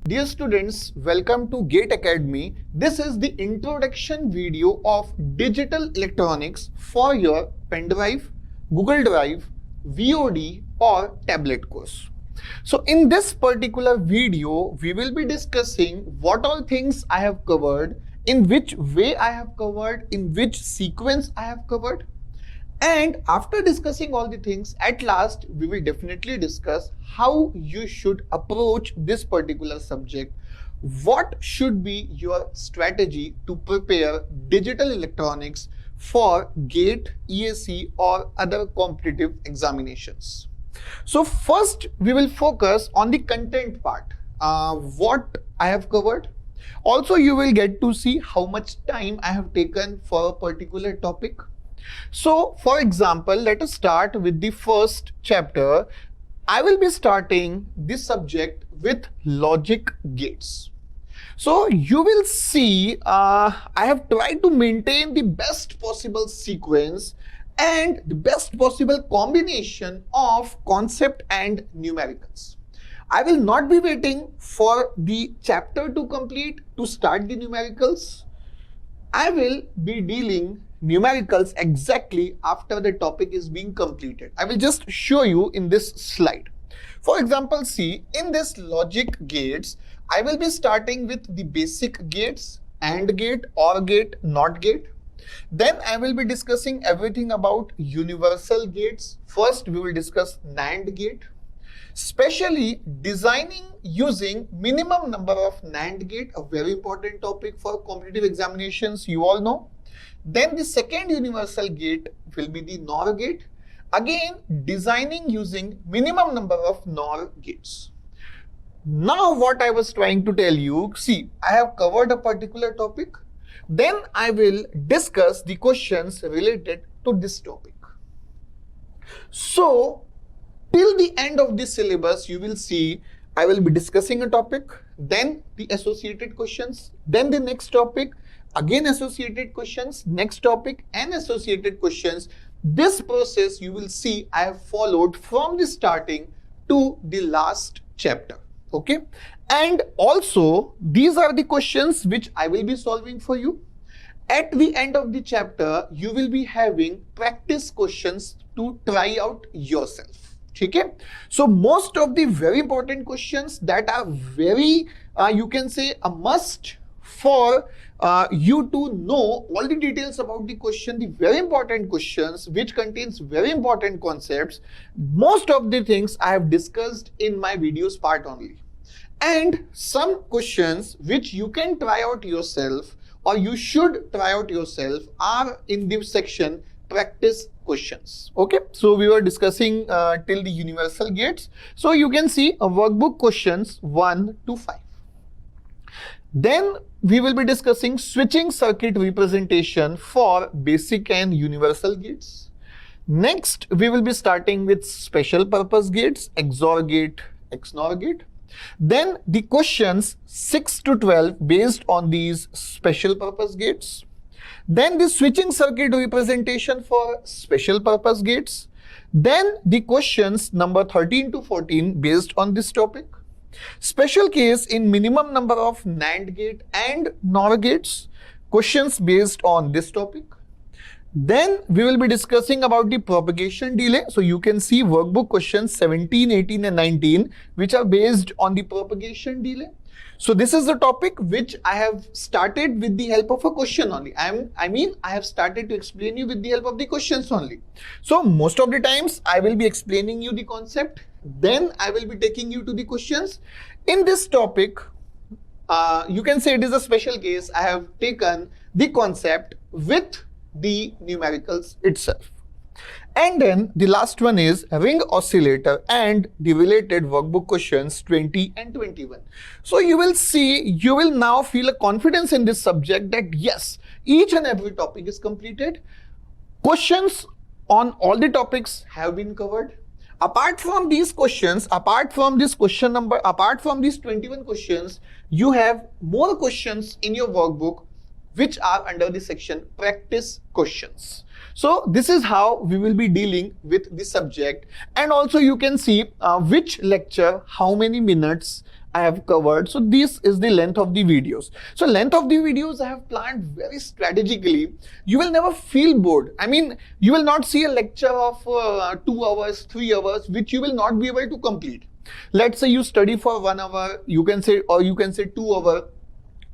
Dear students, welcome to GATE Academy. This is the introduction video of digital electronics for your pen drive, Google Drive, VOD or tablet course. So in this particular video, we will be discussing what all things I have covered, in which way I have covered, in which sequence I have covered. And after discussing all the things, at last, we will definitely discuss how you should approach this particular subject. What should be your strategy to prepare digital electronics for GATE, EAC or other competitive examinations. So first, we will focus on the content part, what I have covered. Also, you will get to see how much time I have taken for a particular topic. So, for example, let us start with the first chapter. I will be starting this subject with logic gates. So, you will see I have tried to maintain the best possible sequence and the best possible combination of concept and numericals. I will not be waiting for the chapter to complete to start the numericals. I will be dealing numericals exactly after the topic is being completed. I will just show you in this slide. For example, see, in this logic gates, I will be starting with the basic gates, AND gate, OR gate, NOT gate. Then I will be discussing everything about universal gates. First, we will discuss NAND gate. Especially designing using minimum number of NAND gate, a very important topic for competitive examinations, you all know. Then the second universal gate will be the NOR gate. Again, designing using minimum number of NOR gates. Now what I was trying to tell you, see, I have covered a particular topic. Then I will discuss the questions related to this topic. So, till the end of this syllabus, you will see I will be discussing a topic, then the associated questions, then the next topic, again associated questions, next topic and associated questions. This process you will see I have followed from the starting to the last chapter. Okay. And also these are the questions which I will be solving for you. At the end of the chapter, you will be having practice questions to try out yourself. Okay? So most of the very important questions that are very, you can say a must for you to know all the details about the question, the very important questions which contains very important concepts. Most of the things I have discussed in my videos part only. And some questions which you can try out yourself or you should try out yourself are in this section practice questions. Okay, so we were discussing till the universal gates. So you can see a workbook questions 1 to 5. Then we will be discussing switching circuit representation for basic and universal gates. Next, we will be starting with special purpose gates, XOR gate, XNOR gate. Then the questions 6 to 12 based on these special purpose gates. Then the switching circuit representation for special purpose gates. Then the questions number 13 to 14 based on this topic. Special case in minimum number of NAND gate and NOR gates. Questions based on this topic. Then we will be discussing about the propagation delay. So you can see workbook questions 17, 18 and 19 which are based on the propagation delay. So this is the topic which I have started with the help of a question only. I have started to explain you with the help of the questions only. So most of the times I will be explaining you the concept. Then I will be taking you to the questions. In this topic, you can say it is a special case. I have taken the concept with the numericals itself. And then the last one is ring oscillator and the related workbook questions 20 and 21. So you will see, you will now feel a confidence in this subject that yes, each and every topic is completed. Questions on all the topics have been covered. Apart from these questions, apart from this question number, apart from these 21 questions, you have more questions in your workbook which are under the section practice questions. So this is how we will be dealing with the subject, and also you can see which lecture, how many minutes I have covered. So this is the length of the videos. So length of the videos I have planned very strategically. You will never feel bored. I mean, you will not see a lecture of 2 hours, 3 hours, which you will not be able to complete. Let's say you study for 1 hour, you can say 2 hours.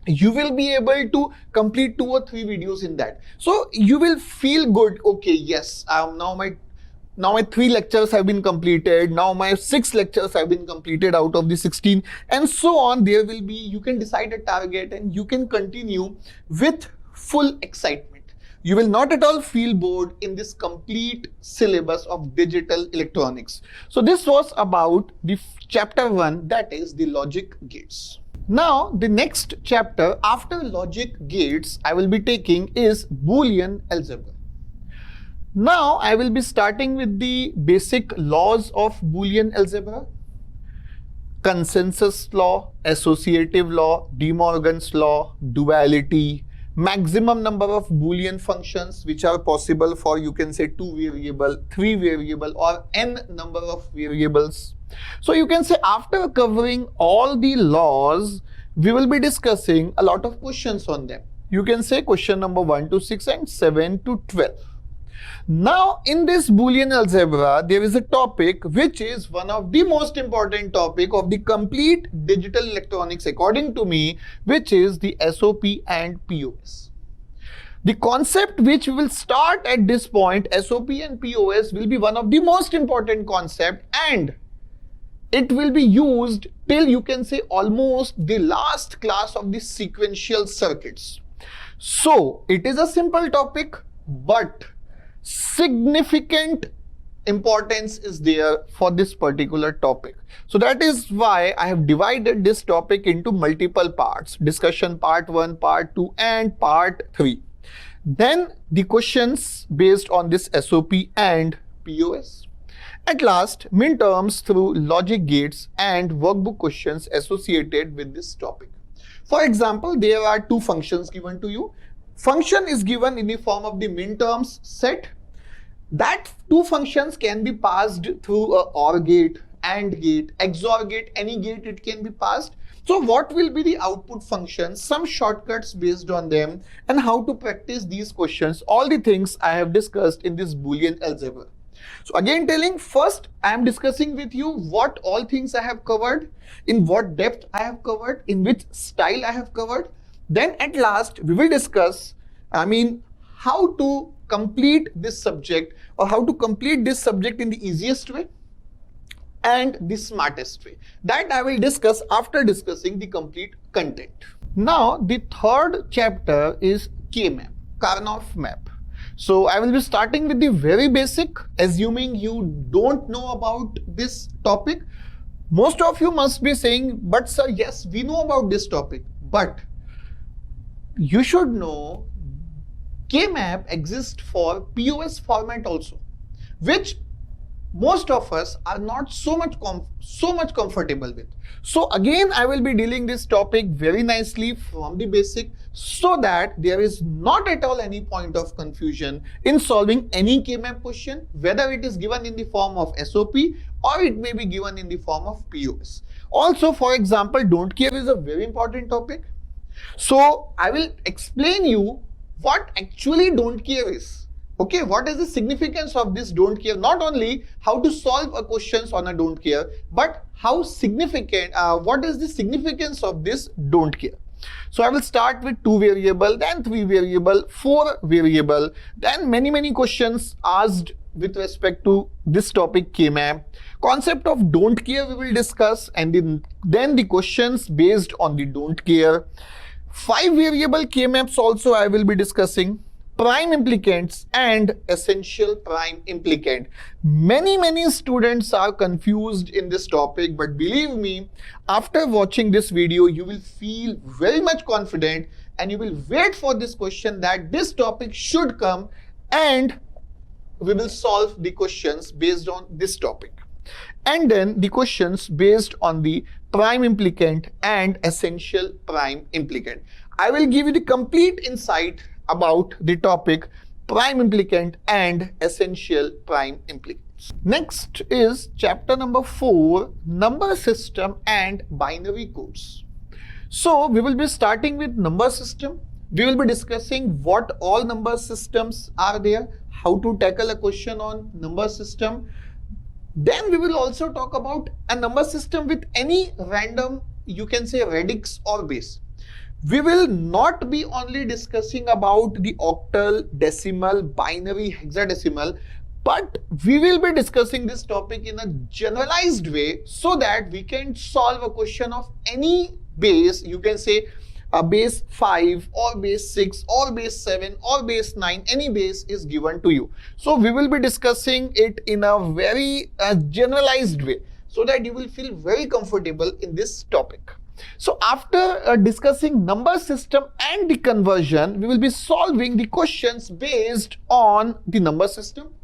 You will be able to complete 2 or 3 videos in that. So you will feel good. Okay, yes, now my 3 lectures have been completed. Now my 6 lectures have been completed out of the 16, and so on. There will be, you can decide a target and you can continue with full excitement. You will not at all feel bored in this complete syllabus of digital electronics. So this was about the chapter 1, that is the logic gates. Now the next chapter after logic gates I will be taking is Boolean algebra. Now I will be starting with the basic laws of Boolean algebra: consensus law, associative law, De Morgan's law, duality, maximum number of Boolean functions which are possible for, you can say, 2 variable, 3 variable, or n number of variables. So you can say after covering all the laws, we will be discussing a lot of questions on them. You can say question number 1 to 6 and 7 to 12. Now in this Boolean algebra, there is a topic which is one of the most important topic of the complete digital electronics according to me, which is the SOP and POS. The concept which we will start at this point, SOP and POS, will be one of the most important concept, and it will be used till, you can say, almost the last class of the sequential circuits. So it is a simple topic, but significant importance is there for this particular topic. So that is why I have divided this topic into multiple parts: discussion part 1, part 2, and part 3. Then the questions based on this SOP and POS. At last, midterms through logic gates and workbook questions associated with this topic. For example, there are 2 functions given to you. Function is given in the form of the minterms set. That 2 functions can be passed through a OR gate, AND gate, XOR gate, any gate it can be passed. So what will be the output functions, some shortcuts based on them, and how to practice these questions, all the things I have discussed in this Boolean algebra. So again telling, first I am discussing with you what all things I have covered, in what depth I have covered, in which style I have covered. Then at last we will discuss, how to complete this subject, or how to complete this subject in the easiest way and the smartest way. That I will discuss after discussing the complete content. Now the third chapter is K-map, Karnaugh map. So I will be starting with the very basic, assuming you don't know about this topic. Most of you must be saying, but sir, yes, we know about this topic, but you should know K-map exists for POS format also, which most of us are not so much comfortable with. So again, I will be dealing this topic very nicely from the basic, so that there is not at all any point of confusion in solving any K-map question, whether it is given in the form of SOP or it may be given in the form of POS. Also, for example, don't care is a very important topic. So I will explain you what actually don't care is. Okay, what is the significance of this don't care? Not only how to solve a questions on a don't care, but how significant, what is the significance of this don't care? So I will start with 2 variable, then 3 variable, 4 variable, then many questions asked with respect to this topic K-map. Concept of don't care we will discuss, and then the questions based on the don't care. 5 variable K-maps also I will be discussing. Prime implicants and essential prime implicant. Many students are confused in this topic, but believe me, after watching this video, you will feel very much confident and you will wait for this question that this topic should come, and we will solve the questions based on this topic. And then the questions based on the prime implicant and essential prime implicant. I will give you the complete insight about the topic prime implicant and essential prime implicant. Next is chapter number 4, number system and binary codes. So we will be starting with number system. We will be discussing what all number systems are there, how to tackle a question on number system. Then we will also talk about a number system with any random, you can say, radix or base. We will not be only discussing about the octal, decimal, binary, hexadecimal, but we will be discussing this topic in a generalized way so that we can solve a question of any base. You can say a base 5 or base 6 or base 7 or base 9, any base is given to you. So we will be discussing it in a very generalized way so that you will feel very comfortable in this topic. So after discussing number system and the conversion, we will be solving the questions based on the number system.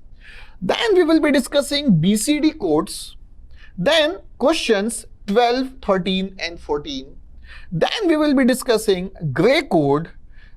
Then we will be discussing BCD codes, then questions 12, 13 and 14. Then we will be discussing Gray code,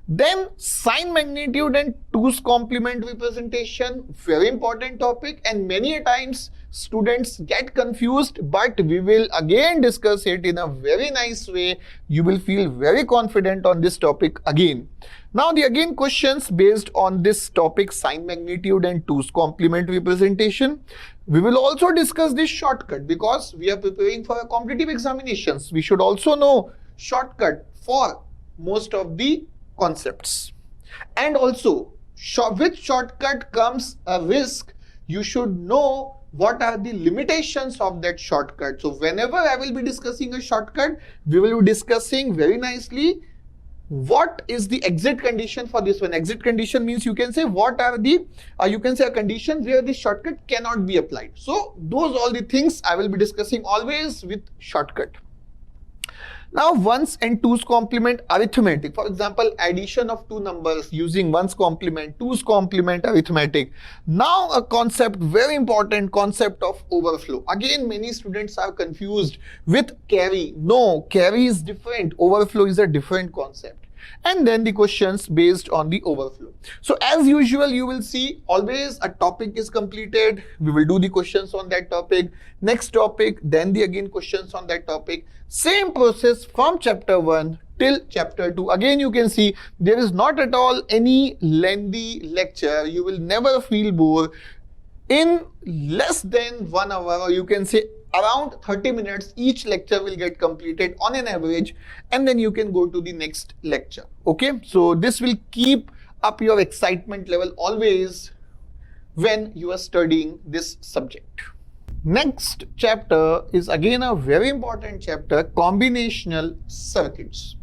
then sign magnitude and 2's complement representation, very important topic, and many times students get confused, but we will again discuss it in a very nice way. You will feel very confident on this topic again. Now the again questions based on this topic, sign magnitude and 2's complement representation. We will also discuss this shortcut because we are preparing for a competitive examinations. We should also know shortcut for most of the concepts. And also with shortcut comes a risk. You should know what are the limitations of that shortcut. So whenever I will be discussing a shortcut, we will be discussing very nicely what is the exit condition for this one. Exit condition means you can say what are the you can say a condition where the shortcut cannot be applied. So those all the things I will be discussing always with shortcut. Now ones and 2's complement arithmetic, for example addition of two numbers using 1's complement, 2's complement arithmetic. Now a concept, very important concept of overflow. Again many students are confused with carry. No, carry is different, overflow is a different concept. And then the questions based on the overflow. So as usual, you will see always a topic is completed. We will do the questions on that topic. Next topic, then the again questions on that topic. Same process from chapter 1 till chapter 2. Again, you can see there is not at all any lengthy lecture. You will never feel bored. In less than 1 hour, or you can say around 30 minutes, each lecture will get completed on an average, and then you can go to the next lecture. Okay, so this will keep up your excitement level always when you are studying this subject. Next chapter is again a very important chapter, combinational circuits.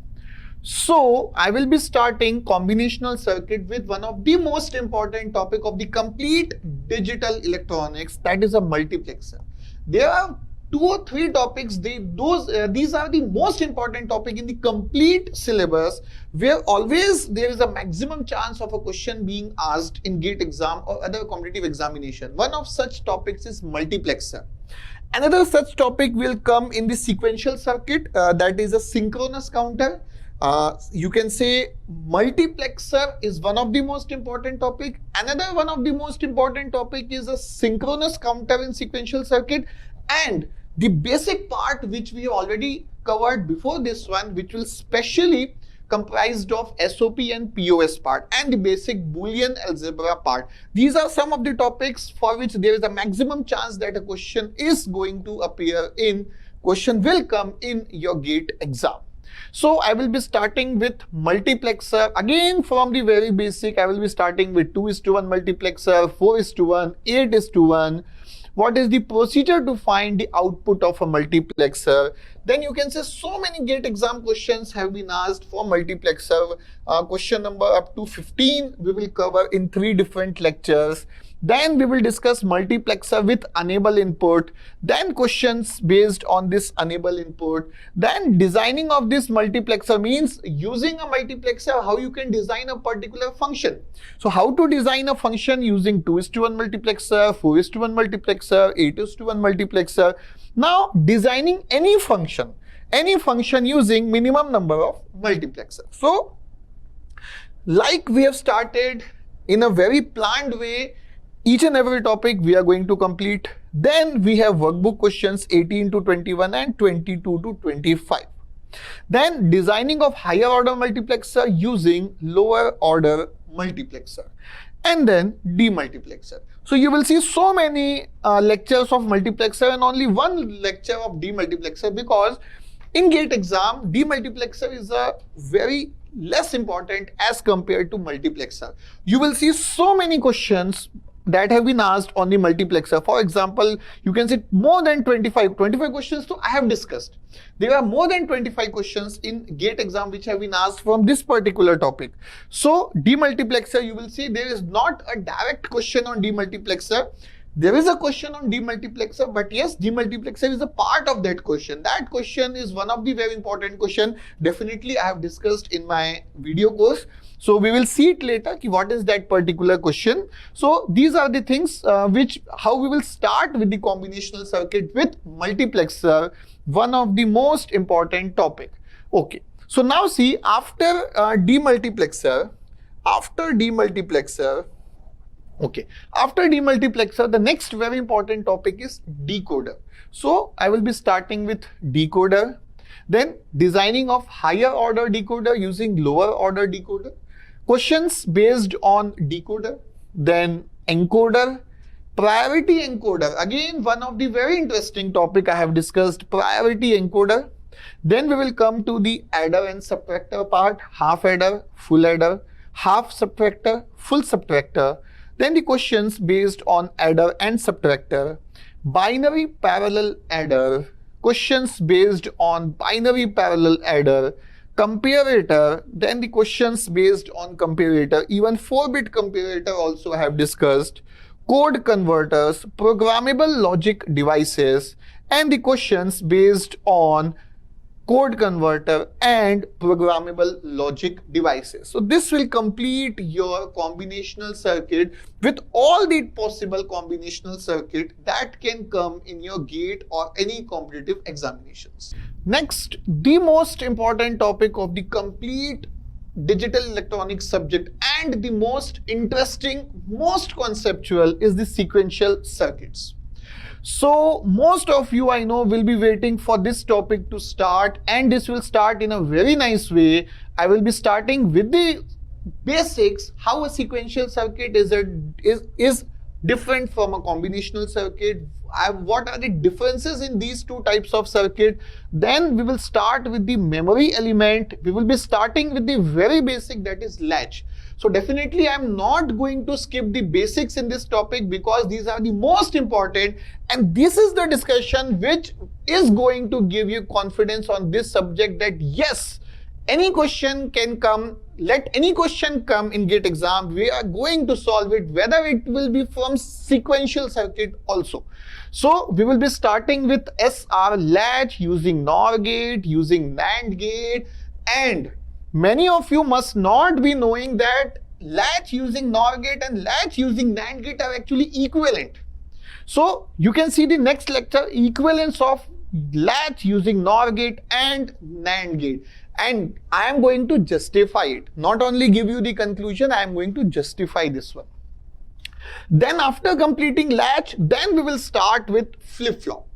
So I will be starting combinational circuit with one of the most important topic of the complete digital electronics, that is a multiplexer. There are 2 or 3 topics, these are the most important topic in the complete syllabus, where always there is a maximum chance of a question being asked in GATE exam or other competitive examination. One of such topics is multiplexer. Another such topic will come in the sequential circuit, that is a synchronous counter. You can say multiplexer is one of the most important topic. Another one of the most important topic is a synchronous counter in sequential circuit, and the basic part which we have already covered before this one, which will specially comprised of SOP and POS part, and the basic Boolean algebra part. These are some of the topics for which there is a maximum chance that a question is going to appear in, question will come in your GATE exam. So I will be starting with multiplexer. Again from the very basic, I will be starting with 2:1 multiplexer, 4:1, 8:1. What is the procedure to find the output of a multiplexer? Then you can say so many GATE exam questions have been asked for multiplexer. Question number up to 15 we will cover in 3 different lectures. Then we will discuss multiplexer with enable input, then questions based on this enable input, then designing of this multiplexer means using a multiplexer, how you can design a particular function. So how to design a function using 2:1 multiplexer, 4:1 multiplexer, 8:1 multiplexer. Now designing any function using minimum number of multiplexer. So like we have started in a very planned way, Each and every topic we are going to complete. Then we have workbook questions 18 to 21 and 22 to 25. Then designing of higher order multiplexer using lower order multiplexer. And then demultiplexer. So you will see so many lectures of multiplexer and only one lecture of demultiplexer, because in GATE exam, demultiplexer is a very less important as compared to multiplexer. You will see so many questions that have been asked on the multiplexer. For example, you can see more than 25 questions. So I have discussed. There are more than 25 questions in GATE exam which have been asked from this particular topic. So demultiplexer, you will see there is not a direct question on demultiplexer. There is a question on demultiplexer, but yes, demultiplexer is a part of that question. That question is one of the very important question. Definitely I have discussed in my video course. So we will see it later, what is that particular question. So these are the things how we will start with the combinational circuit with multiplexer, one of the most important topic. Okay. So now see, after demultiplexer, the next very important topic is decoder. So I will be starting with decoder, then designing of higher order decoder using lower order decoder, questions based on decoder, then encoder, priority encoder. Again, one of the very interesting topic I have discussed, priority encoder. Then we will come to the adder and subtractor part, half adder, full adder, half subtractor, full subtractor. Then the questions based on adder and subtractor, binary parallel adder, questions based on binary parallel adder, comparator, then the questions based on comparator, even 4-bit comparator also I have discussed, code converters, programmable logic devices, and the questions based on code converter and programmable logic devices. So this will complete your combinational circuit with all the possible combinational circuit that can come in your GATE or any competitive examinations. Next, the most important topic of the complete digital electronics subject and the most interesting, most conceptual is the sequential circuits. So most of you I know will be waiting for this topic to start, and this will start in a very nice way. I will be starting with the basics, how a sequential circuit is different from a combinational circuit. What are the differences in these two types of circuit? Then we will start with the memory element. We will be starting with the very basic, that is latch. So definitely I am not going to skip the basics in this topic because these are the most important, and this is the discussion which is going to give you confidence on this subject that yes, any question can come. Let any question come in GATE exam, we are going to solve it, whether it will be from sequential circuit also. So we will be starting with SR latch using NOR gate, using NAND gate, and many of you must not be knowing that latch using NOR gate and latch using NAND gate are actually equivalent. So you can see the next lecture, equivalence of latch using NOR gate and NAND gate. And I am going to justify it. Not only give you the conclusion, I am going to justify this one. Then after completing latch, then we will start with flip-flop.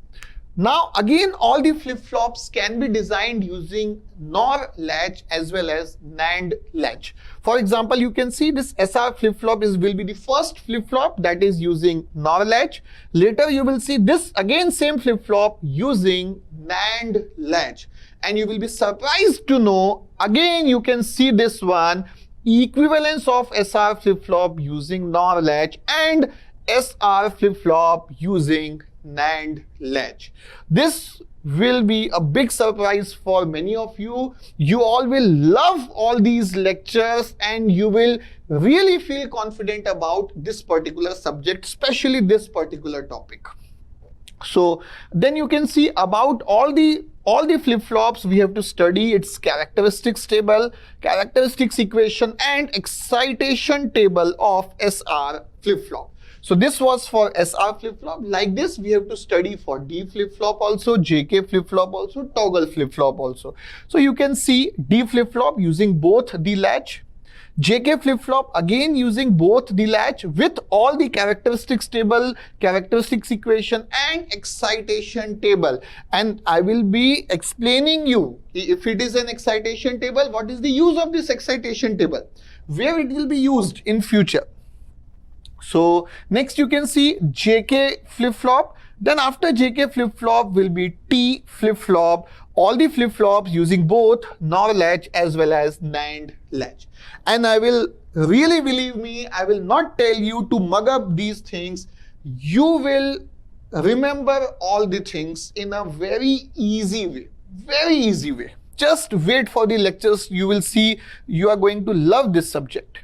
Now again, all the flip-flops can be designed using NOR latch as well as NAND latch. For example, you can see this SR flip-flop will be the first flip-flop that is using NOR latch. Later you will see this again same flip-flop using NAND latch. And you will be surprised to know, again you can see this one, equivalence of SR flip-flop using NOR latch and SR flip-flop using NAND latch. This will be a big surprise for many of you. You all will love all these lectures and you will really feel confident about this particular subject, especially this particular topic. So then you can see about all the flip-flops we have to study its characteristics table, characteristics equation and excitation table of SR flip-flop. So this was for SR flip-flop. Like this we have to study for D flip-flop also, JK flip-flop also, toggle flip-flop also. So you can see D flip-flop using both the latch, JK flip-flop, again using both the latch with all the characteristics table, characteristics equation and excitation table. And I will be explaining you, if it is an excitation table, what is the use of this excitation table, where it will be used in future. So next you can see JK flip-flop. Then after JK flip-flop will be T flip-flop. All the flip-flops using both NOR latch as well as NAND latch. And I will really, believe me, I will not tell you to mug up these things. You will remember all the things in a very easy way. Very easy way. Just wait for the lectures. You will see you are going to love this subject.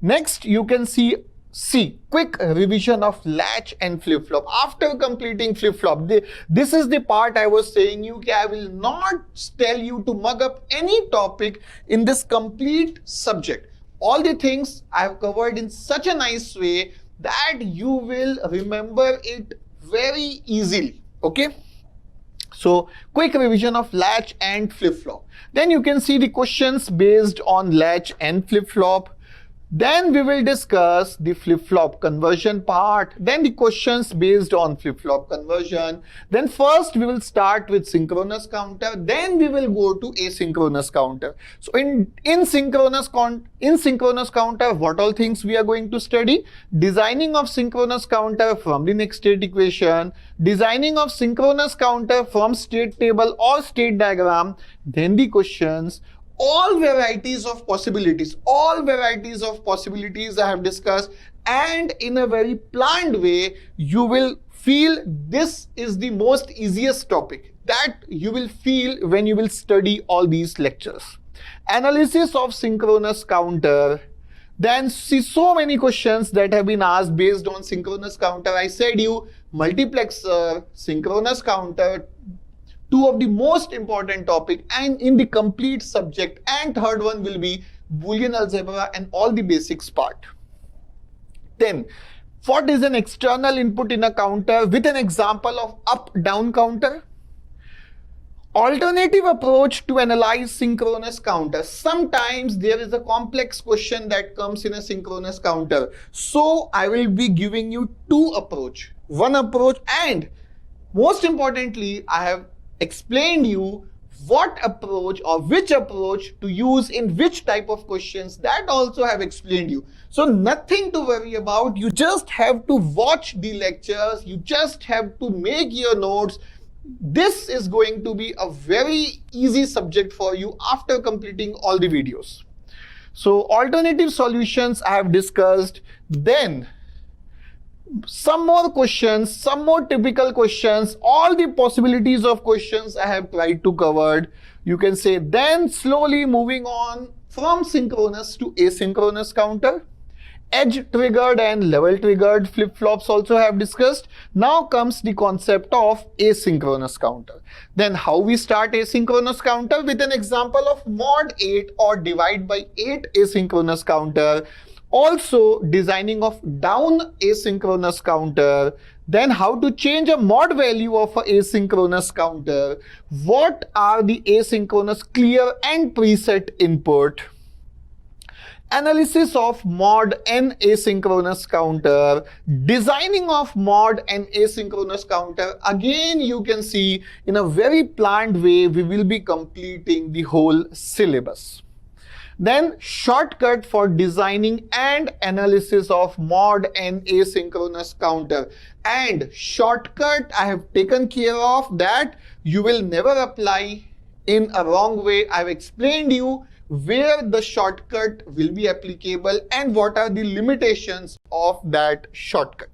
Next you can see C, quick revision of latch and flip-flop. After completing flip-flop, this is the part I was saying you, I will not tell you to mug up any topic in this complete subject. All the things I have covered in such a nice way that you will remember it very easily. Okay? So, quick revision of latch and flip-flop. Then you can see the questions based on latch and flip-flop. Then we will discuss the flip-flop conversion part, then the questions based on flip-flop conversion. Then first we will start with synchronous counter, then we will go to asynchronous counter. So in synchronous counter, what all things we are going to study? Designing of synchronous counter from the next state equation, designing of synchronous counter from state table or state diagram, then the questions, all varieties of possibilities I have discussed, and in a very planned way you will feel this is the most easiest topic that you will feel when you will study all these lectures. Analysis of synchronous counter. Then see so many questions that have been asked based on synchronous counter. I said you multiplexer, synchronous counter, two of the most important topic and in the complete subject, and third one will be Boolean algebra and all the basics part. Then what is an external input in a counter with an example of up-down counter? Alternative approach to analyze synchronous counter. Sometimes there is a complex question that comes in a synchronous counter. So I will be giving you two approach. One approach, and most importantly I have explained you what approach or which approach to use in which type of questions, that also have explained you. So nothing to worry about. You just have to watch the lectures. You just have to make your notes. This is going to be a very easy subject for you after completing all the videos. So alternative solutions I have discussed. Then some more questions, some more typical questions, all the possibilities of questions I have tried to cover. You can say then slowly moving on from synchronous to asynchronous counter. Edge triggered and level triggered flip-flops also have discussed. Now comes the concept of asynchronous counter. Then how we start asynchronous counter with an example of mod 8 or divide by 8 asynchronous counter. Also designing of down asynchronous counter. Then how to change a mod value of a asynchronous counter. What are the asynchronous clear and preset input. Analysis of mod n asynchronous counter, designing of mod n asynchronous counter. Again, you can see in a very planned way we will be completing the whole syllabus. Then shortcut for designing and analysis of mod n asynchronous counter. And shortcut I have taken care of that you will never apply in a wrong way. I have explained you where the shortcut will be applicable and what are the limitations of that shortcut.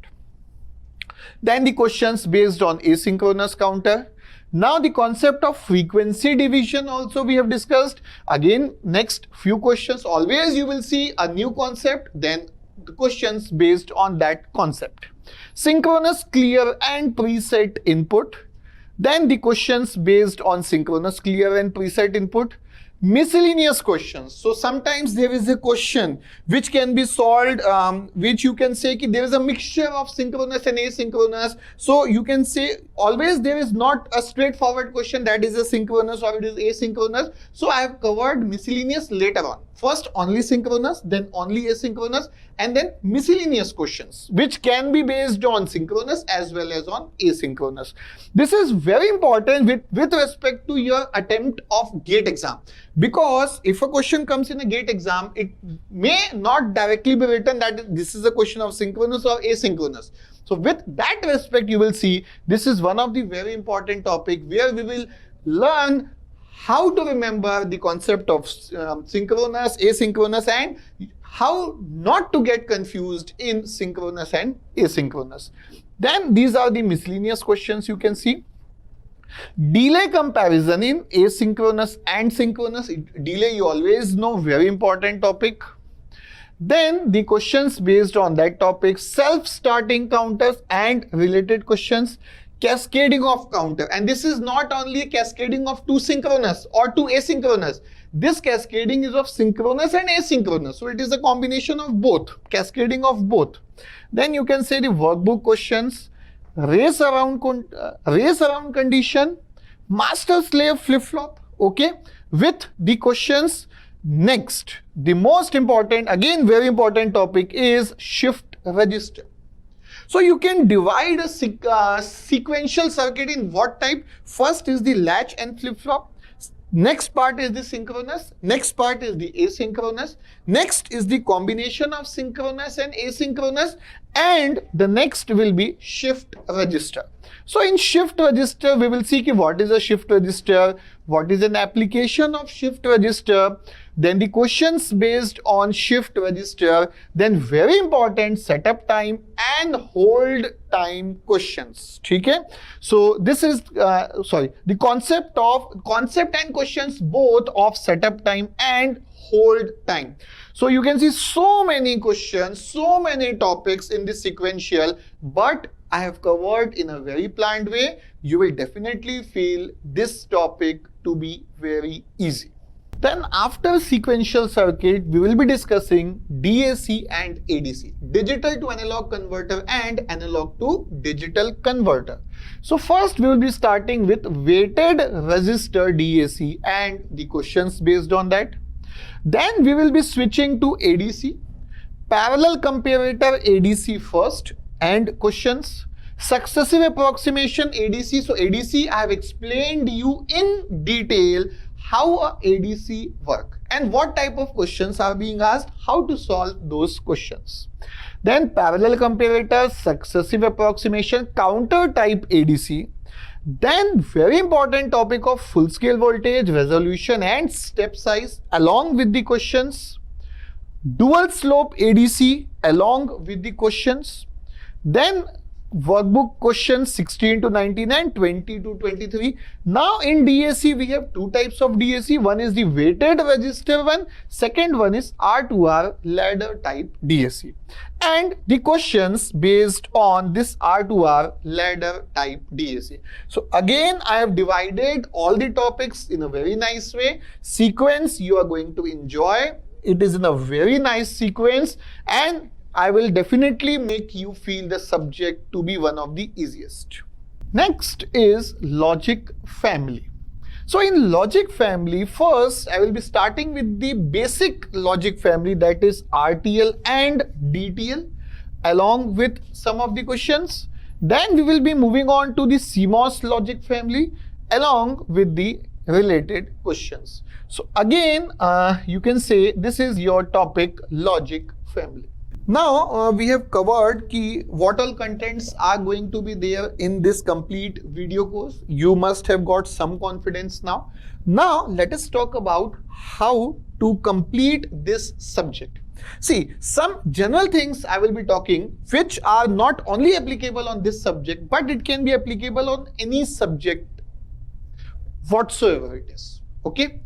Then the questions based on asynchronous counter. Now the concept of frequency division also we have discussed. Again, next few questions, always you will see a new concept, then the questions based on that concept. Synchronous clear and preset input. Then the questions based on synchronous clear and preset input. miscellaneous questions. So sometimes there is a question which can be solved, which you can say there is a mixture of synchronous and asynchronous. So you can say always there is not a straightforward question that is a synchronous or it is asynchronous. So I have covered miscellaneous later on. First only synchronous, then only asynchronous, and then miscellaneous questions which can be based on synchronous as well as on asynchronous. This is very important with respect to your attempt of GATE exam, because if a question comes in a GATE exam, it may not directly be written that this is a question of synchronous or asynchronous. So with that respect, you will see this is one of the very important topic where we will learn how to remember the concept of synchronous, asynchronous, and how not to get confused in synchronous and asynchronous. Then these are the miscellaneous questions you can see. Delay comparison in asynchronous and synchronous. Delay you always know, very important topic. Then the questions based on that topic, self-starting counters and related questions, cascading of counter. And this is not only cascading of two synchronous or two asynchronous. This cascading is of synchronous and asynchronous. So it is a combination of both, cascading of both. Then you can say the workbook questions, race around condition, master-slave flip-flop, okay, with the questions. Next, the most important, again very important topic is shift register. So you can divide a sequential circuit in what type? First is the latch and flip-flop. Next part is the synchronous. Next part is the asynchronous. Next is the combination of synchronous and asynchronous. And the next will be shift register. So in shift register, we will see what is a shift register, what is an application of shift register, then the questions based on shift register, then very important setup time and hold time questions. Okay? So this is, the concept and questions both of setup time and hold time. So you can see so many questions, so many topics in this sequential, but I have covered in a very planned way. You will definitely feel this topic to be very easy. Then after sequential circuit, we will be discussing DAC and ADC, digital to analog converter and analog to digital converter. So first we will be starting with weighted resistor DAC and the questions based on that. Then we will be switching to ADC, parallel comparator ADC first and questions, successive approximation ADC. So ADC, I have explained you in detail how a ADC work and what type of questions are being asked, how to solve those questions. Then parallel comparator, successive approximation, counter type ADC. Then very important topic of full scale voltage, resolution and step size along with the questions. Dual slope ADC along with the questions. Then workbook questions 16 to 19 and 20 to 23. Now in DAC we have two types of DAC. One is the weighted resistor one. Second one is R2R ladder type DAC. And the questions based on this R2R ladder type DAC. So again I have divided all the topics in a very nice way. Sequence you are going to enjoy. It is in a very nice sequence and I will definitely make you feel the subject to be one of the easiest. Next is logic family. So in logic family, first I will be starting with the basic logic family, that is RTL and DTL along with some of the questions. Then we will be moving on to the CMOS logic family along with the related questions. So again, you can say this is your topic, logic family. Now we have covered what all contents are going to be there in this complete video course. You must have got some confidence now. Now let us talk about how to complete this subject. See, some general things I will be talking which are not only applicable on this subject, but it can be applicable on any subject whatsoever it is. Okay.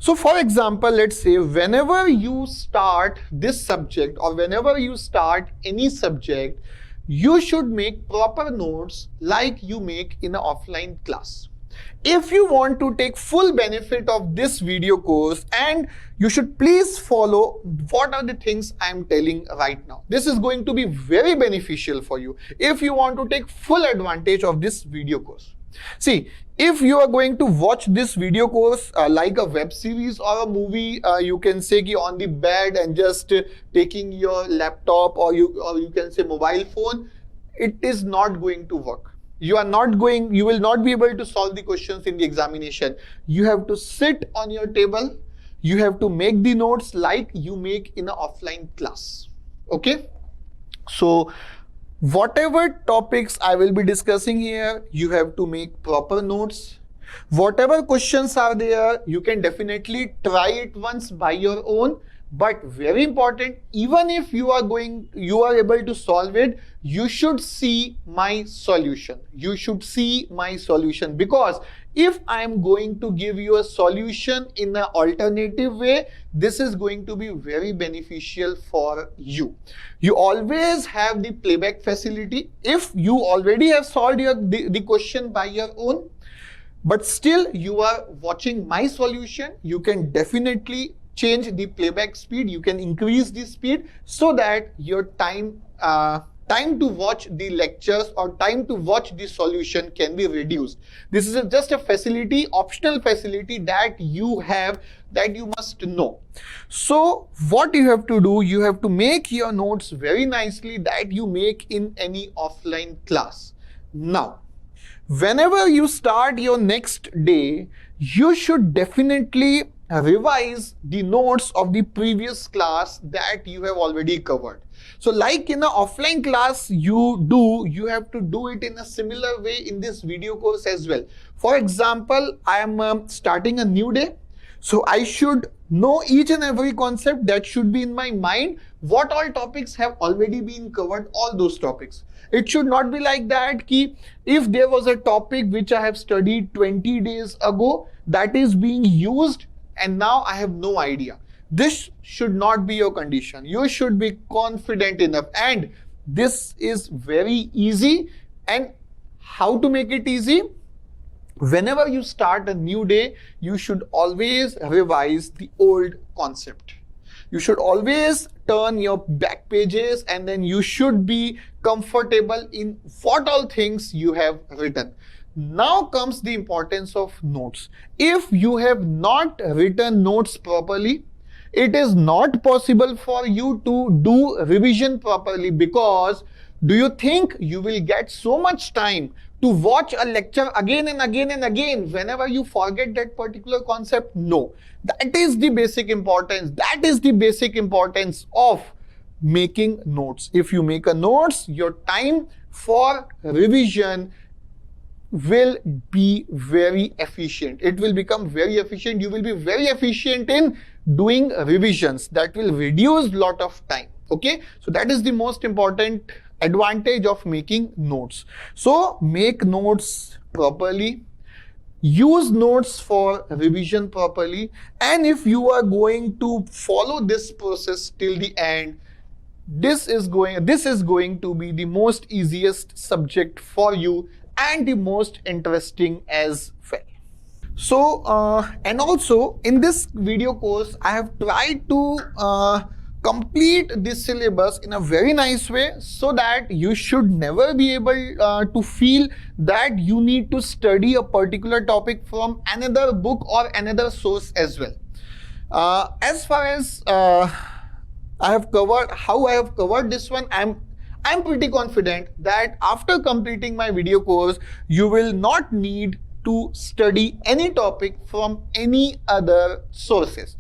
So for example, let's say whenever you start this subject or whenever you start any subject, you should make proper notes like you make in an offline class. If you want to take full benefit of this video course, and you should please follow what are the things I am telling right now. This is going to be very beneficial for you if you want to take full advantage of this video course. See, if you are going to watch this video course like a web series or a movie, you can say ki on the bed and just taking your laptop or you can say mobile phone, it is not going to work. You will not be able to solve the questions in the examination. You have to sit on your table. You have to make the notes like you make in an offline class. Okay? So, whatever topics I will be discussing here, you have to make proper notes. Whatever questions are there, you can definitely try it once by your own. But very important, even if you are able to solve it, you should see my solution. You should see my solution, because if I am going to give you a solution in an alternative way, this is going to be very beneficial for you. You always have the playback facility. If you already have solved the question by your own, but still you are watching my solution, you can definitely change the playback speed. You can increase the speed so that your time to watch the lectures or time to watch the solution can be reduced. This is just a facility, optional facility that you have, that you must know. So what you have to do, you have to make your notes very nicely that you make in any offline class. Now, whenever you start your next day, you should definitely revise the notes of the previous class that you have already covered. So like in an offline class you have to do it in a similar way in this video course as well. For example, I am starting a new day. So I should know each and every concept that should be in my mind. What all topics have already been covered, all those topics. It should not be like that ki if there was a topic which I have studied 20 days ago that is being used and now I have no idea. This should not be your condition. You should be confident enough, and this is very easy. And how to make it easy? Whenever you start a new day, you should always revise the old concept. You should always turn your back pages, and then you should be comfortable in what all things you have written. Now comes the importance of notes. If you have not written notes properly, it is not possible for you to do revision properly, because do you think you will get so much time to watch a lecture again and again and again whenever you forget that particular concept? No. That is the basic importance. That is the basic importance of making notes. If you make a notes, your time for revision will be very efficient. It will become very efficient. You will be very efficient in doing revisions. That will reduce lot of time. Okay, so that is the most important advantage of making notes. So make notes properly, use notes for revision properly, and if you are going to follow this process till the end, this is going to be the most easiest subject for you and the most interesting as well. So and also in this video course I have tried to complete this syllabus in a very nice way, so that you should never be able to feel that you need to study a particular topic from another book or another source as well. As far as I have covered this one, I'm pretty confident that after completing my video course, you will not need to study any topic from any other sources.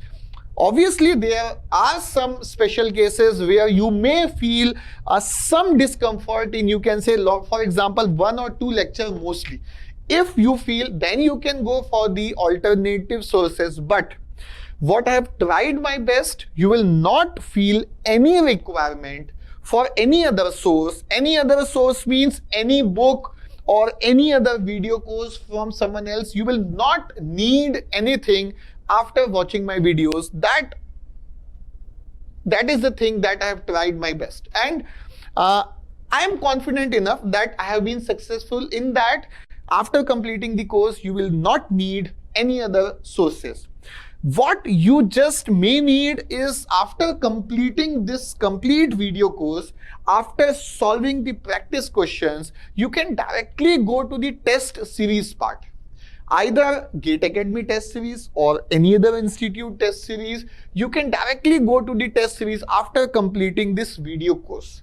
Obviously, there are some special cases where you may feel some discomfort in, you can say, for example, 1 or 2 lectures mostly. If you feel, then you can go for the alternative sources. But what I have tried my best, you will not feel any requirement for any other source. Any other source means any book or any other video course from someone else. You will not need anything after watching my videos. That is the thing that I have tried my best, and I am confident enough that I have been successful in that. After completing the course, you will not need any other sources. What you just may need is, after completing this complete video course, after solving the practice questions, you can directly go to the test series part. Either Gate Academy test series or any other institute test series, you can directly go to the test series after completing this video course.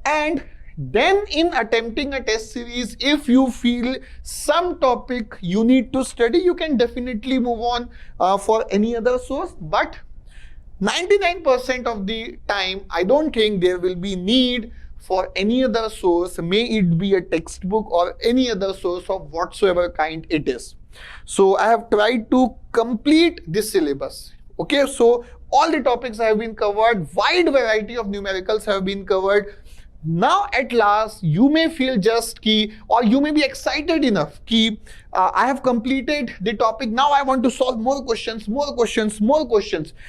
And then in attempting a test series, if you feel some topic you need to study, you can definitely move on for any other source. But 99% of the time, I don't think there will be need for any other source, may it be a textbook or any other source of whatsoever kind it is. So I have tried to complete this syllabus. Okay, so all the topics have been covered, wide variety of numericals have been covered. Now at last you may feel just key, or you may be excited enough key, I have completed the topic, now I want to solve more questions.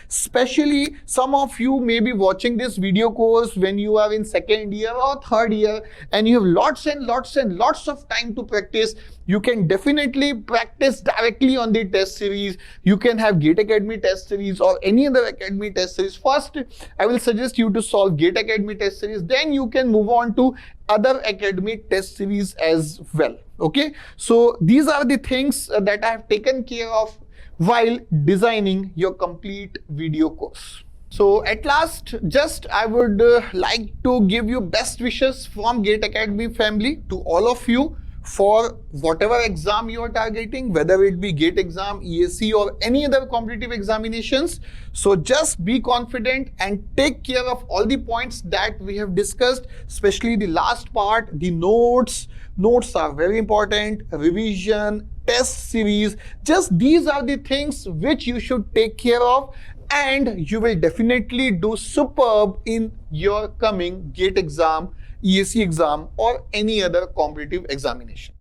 Especially some of you may be watching this video course when you are in second year or third year and you have lots and lots of time to practice. You can definitely practice directly on the test series. You can have Gate Academy test series or any other Academy test series. First, I will suggest you to solve Gate Academy test series. Then you can move on to other Academy test series as well. Okay, so these are the things that I have taken care of while designing your complete video course. So at last, just I would like to give you best wishes from Gate Academy family to all of you for whatever exam you are targeting, whether it be GATE exam, ESE or any other competitive examinations. So just be confident and take care of all the points that we have discussed, especially the last part, the notes. Notes are very important, revision, test series. Just these are the things which you should take care of, and you will definitely do superb in your coming GATE exam, ESE exam or any other competitive examination.